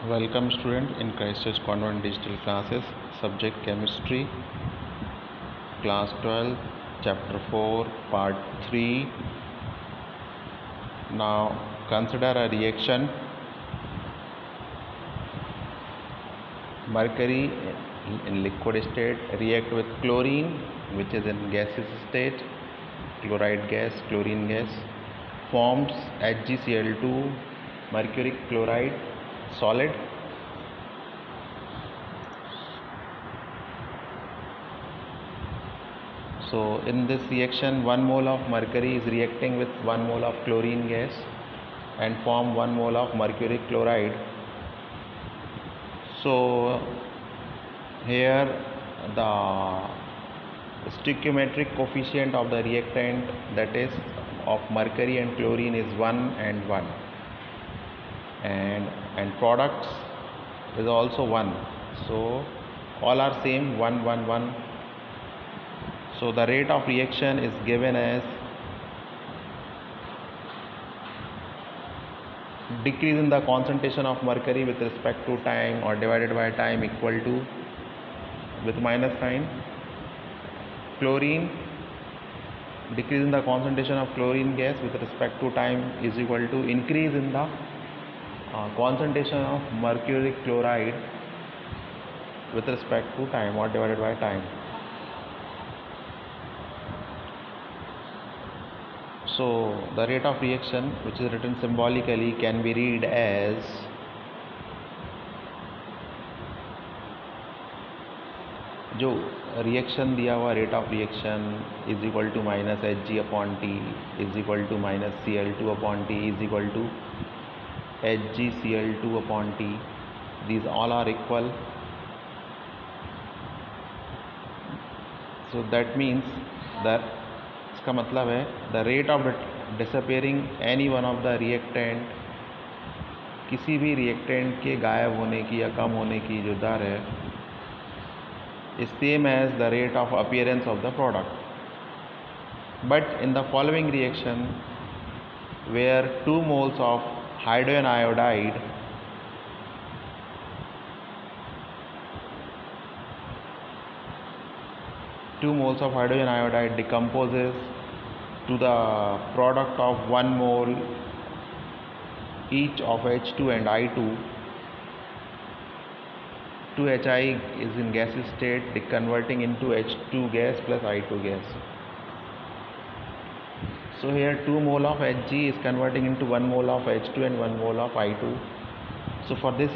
Welcome student in Christchurch Convent Digital Classes, subject chemistry, class 12, chapter 4, part 3. Now consider a reaction. Mercury in liquid state react with chlorine, which is in gaseous state, chloride gas, chlorine gas, forms HgCl2, mercuric chloride solid. So in this reaction 1 mole of mercury is reacting with 1 mole of chlorine gas and form 1 mole of mercuric chloride. So here the stoichiometric coefficient of the reactant, that is of mercury and chlorine, is 1 and 1, and products is also 1. So all are same, 1 1 1. So the rate of reaction is given as decrease in the concentration of mercury with respect to time or divided by time equal to, with minus sign, chlorine, decrease in the concentration of chlorine gas with respect to time is equal to increase in the concentration of mercuric chloride with respect to time or divided by time. So the rate of reaction, which is written symbolically, can be read as जो reaction दिया हुआ rate of reaction is equal to minus Hg upon t is equal to minus Cl2 upon t is equal to HgCl2 upon t. These all are equal. So that means that इसका मतलब है the rate of disappearing any one of the reactant, किसी भी reactant के गायब होने की या कम होने की जो दर है, is same as the rate of appearance of the product. But in the following reaction, where 2 moles of hydrogen iodide decomposes to the product of 1 mole each of H2 and I2. 2Hi is in gaseous state, converting into H2 gas plus I2 gas. So here 2 mole of Hg is converting into 1 mole of H2 and 1 mole of I2. So for this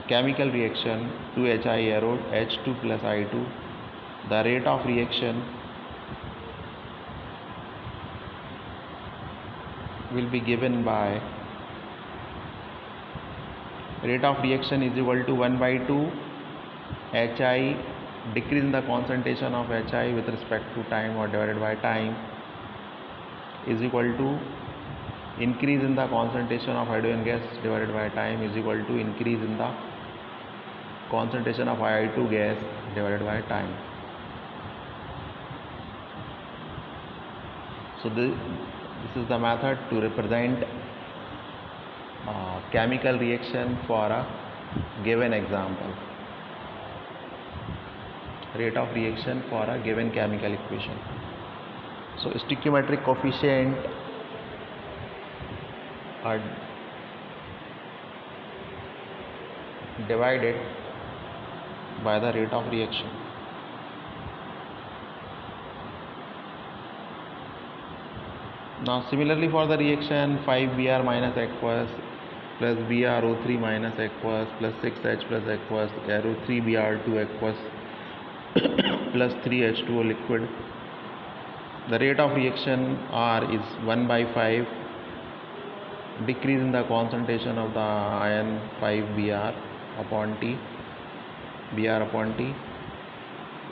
chemical reaction 2Hi arrow H2 plus I2, the rate of reaction will be given by rate of reaction is equal to 1 by 2 Hi, decrease in the concentration of Hi with respect to time or divided by time, is equal to increase in the concentration of hydrogen gas divided by time is equal to increase in the concentration of I2 gas divided by time. So this is the method to represent chemical reaction for a given example, rate of reaction for a given chemical equation. So stoichiometric coefficient are divided by the rate of reaction. Now similarly for the reaction 5Br minus aqueous plus BrO3 minus aqueous plus 6H plus aqueous arrow 3Br2 aqueous plus 3H2O liquid, the rate of reaction R is 1 by 5, decrease in the concentration of the ion 5Br upon T, Br upon T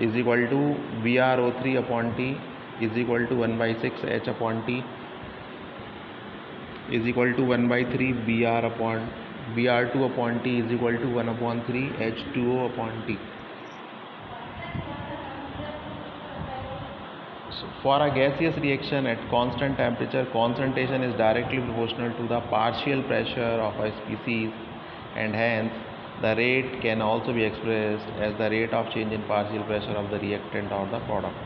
is equal to BrO3 upon T is equal to 1 by 6 H upon T is equal to 1 by 3 Br2 upon T is equal to 1 upon 3 H2O upon T. So for a gaseous reaction at constant temperature, concentration is directly proportional to the partial pressure of a species and hence the rate can also be expressed as the rate of change in partial pressure of the reactant or the product.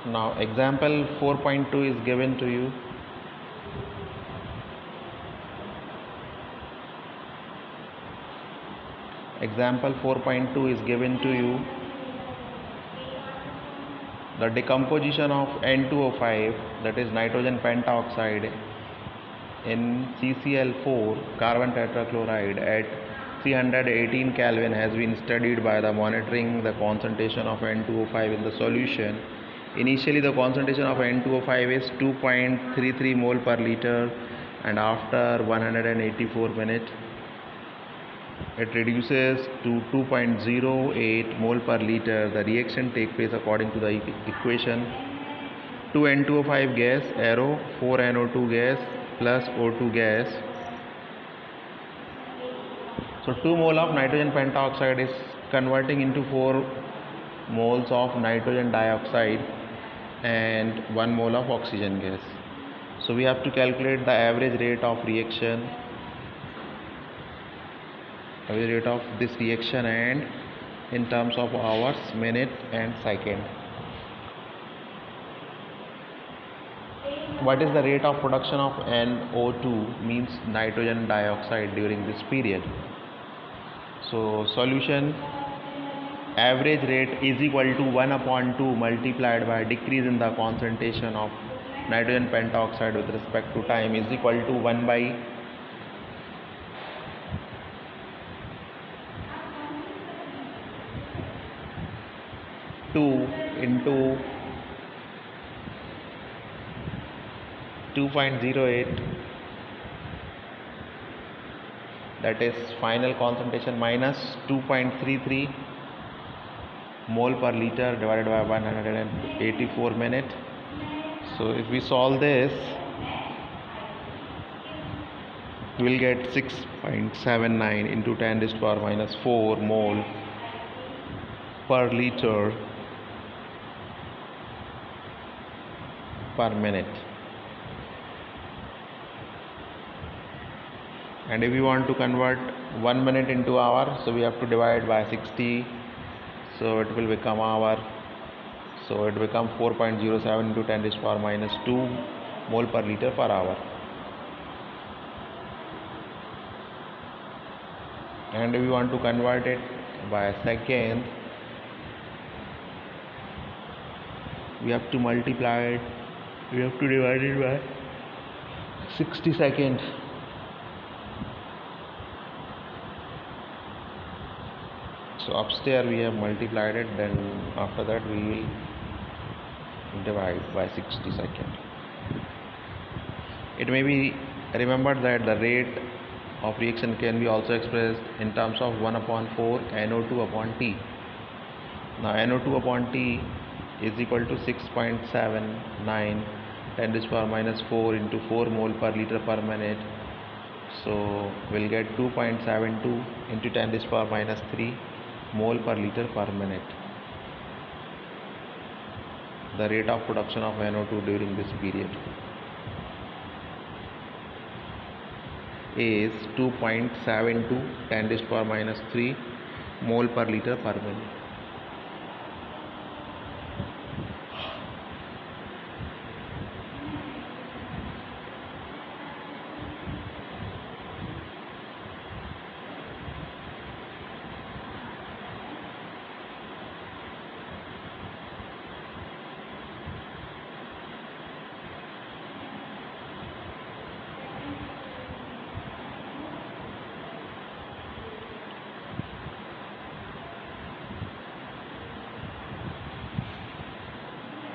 Now example 4.2 is given to you. Example 4.2 is given to you. The decomposition of N2O5, that is nitrogen pentoxide, in CCl4 carbon tetrachloride at 318 Kelvin has been studied by the monitoring the concentration of N2O5 in the solution. Initially the concentration of N2O5 is 2.33 mole per liter, and after 184 minutes it reduces to 2.08 mole per liter. The reaction takes place according to the equation: 2 N2O5 gas arrow 4 NO2 gas plus O2 gas. So 2 mole of nitrogen pentoxide is converting into 4 moles of nitrogen dioxide and 1 mole of oxygen gas. So we have to calculate the average rate of reaction, average rate of this reaction, and in terms of hours, minute and second. What is the rate of production of NO2, means nitrogen dioxide, during this period? So solution average rate is equal to 1/2 multiplied by decrease in the concentration of nitrogen pentoxide with respect to time is equal to 1 by 2 into 2.08, that is final concentration, minus 2.33 mole per liter divided by 184 minutes. So if we solve this, we will get 6.79 into 10 raised to power minus 4 mole per liter per minute. And if we want to convert 1 minute into hour, so we have to divide by 60, so it will become hour. So it becomes 4.07 into 10 raised to power minus 2 mole per liter per hour. And if we want to convert it by second, we have to multiply it, we have to divide it by 60 seconds. So upstairs we have multiplied it, then after that we will divide by 60 seconds. It may be remembered that the rate of reaction can be also expressed in terms of 1/4 NO2 upon T. Now NO2 upon T is equal to 6.79 10 raised to power minus 4 into 4 mole per liter per minute. So we'll get 2.72 into 10 raised to power minus 3 mole per liter per minute. The rate of production of NO2 during this period is 2.72 10 raised to power minus 3 mole per liter per minute.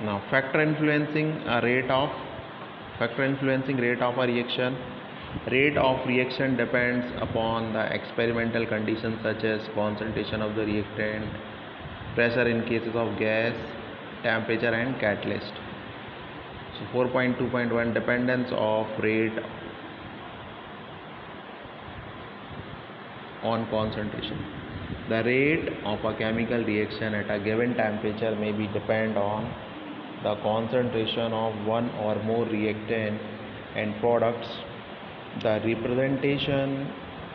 Now factor influencing rate of a reaction. Rate of reaction depends upon the experimental conditions such as concentration of the reactant, pressure in cases of gas, temperature and catalyst. So 4.2.1 dependence of rate on concentration. The rate of a chemical reaction at a given temperature may be depend on the concentration of one or more reactant and products. The representation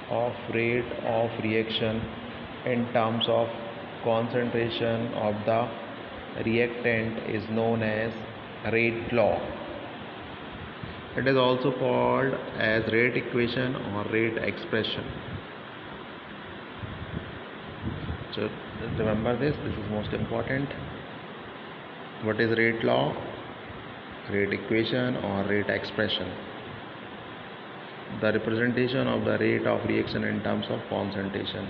of rate of reaction in terms of concentration of the reactant is known as rate law. It is also called as rate equation or rate expression. So remember this is most important. What is rate law, rate equation or rate expression? The representation of the rate of reaction in terms of concentration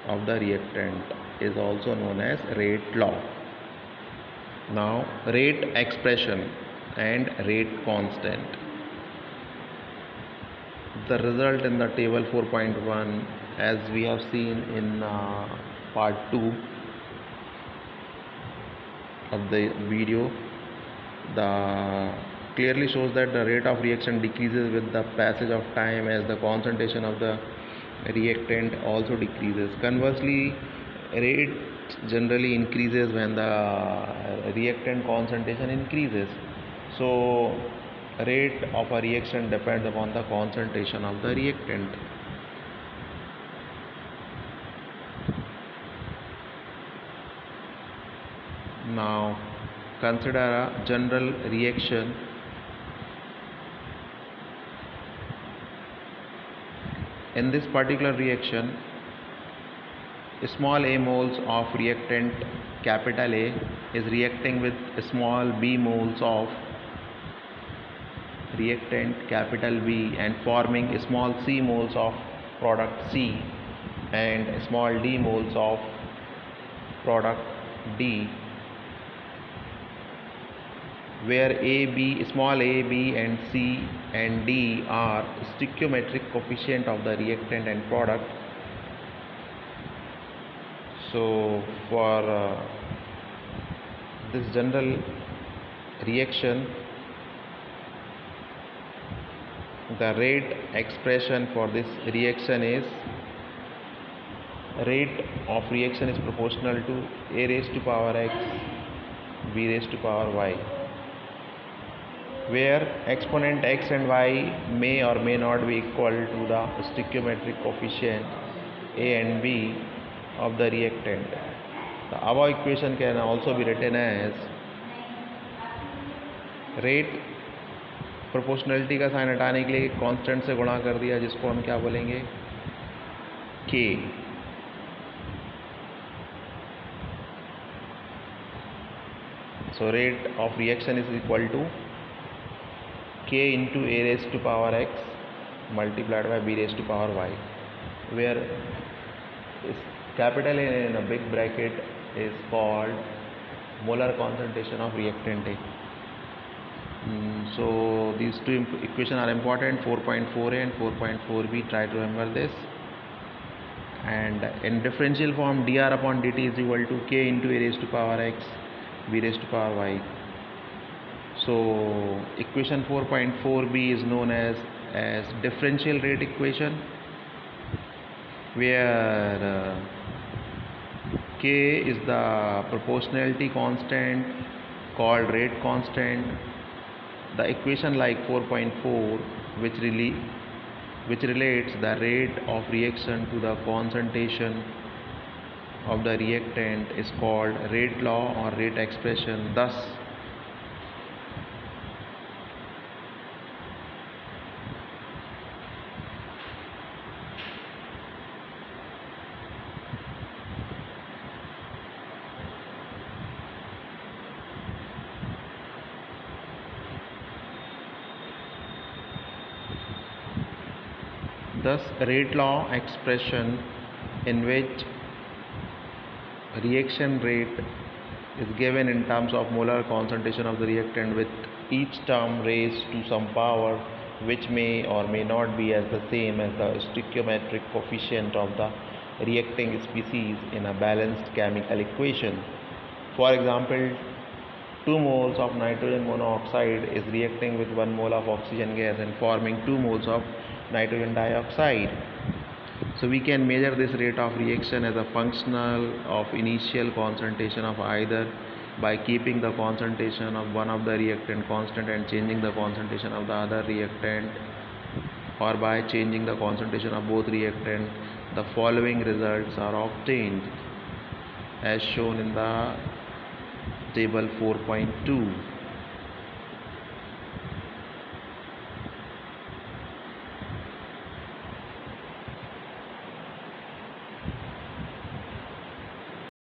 of the reactant is also known as rate law. Now rate expression and rate constant. The result in the table 4.1, as we have seen in part 2 of the video, the clearly shows that the rate of reaction decreases with the passage of time as the concentration of the reactant also decreases. Conversely, rate generally increases when the reactant concentration increases. So rate of a reaction depends upon the concentration of the reactant. Now consider a general reaction. In this particular reaction, small a moles of reactant capital A is reacting with small b moles of reactant capital B and forming small c moles of product C and small d moles of product D, where small a, b and c and d are stoichiometric coefficient of the reactant and product. So for this general reaction, the rate expression for this reaction is rate of reaction is proportional to a raised to power x b raised to power y, where exponent x and y may or may not be equal to the stoichiometric coefficient a and b of the reactant. The above equation can also be written as rate proportionality का sign हटाने के लिए constant से गुणा कर दिया, जिसको हम क्या बोलेंगे, k. So rate of reaction is equal to k into a raised to power x multiplied by b raised to power y, where capital A in a big bracket is called molar concentration of reactant A. So these two equations are important, 4.4a and 4.4b. Try to remember this. And in differential form, dr upon dt is equal to k into a raised to power x b raised to power y. So equation 4.4b is known as differential rate equation, where k is the proportionality constant called rate constant. The equation like 4.4, which relates the rate of reaction to the concentration of the reactant, is called rate law or rate expression. Thus rate law expression, in which reaction rate is given in terms of molar concentration of the reactant, with each term raised to some power which may or may not be as the same as the stoichiometric coefficient of the reacting species in a balanced chemical equation. For example, 2 moles of nitrogen monoxide is reacting with 1 mole of oxygen gas and forming 2 moles of nitrogen dioxide. So we can measure this rate of reaction as a functional of initial concentration of either by keeping the concentration of one of the reactant constant and changing the concentration of the other reactant, or by changing the concentration of both reactant. The following results are obtained as shown in the table 4.2.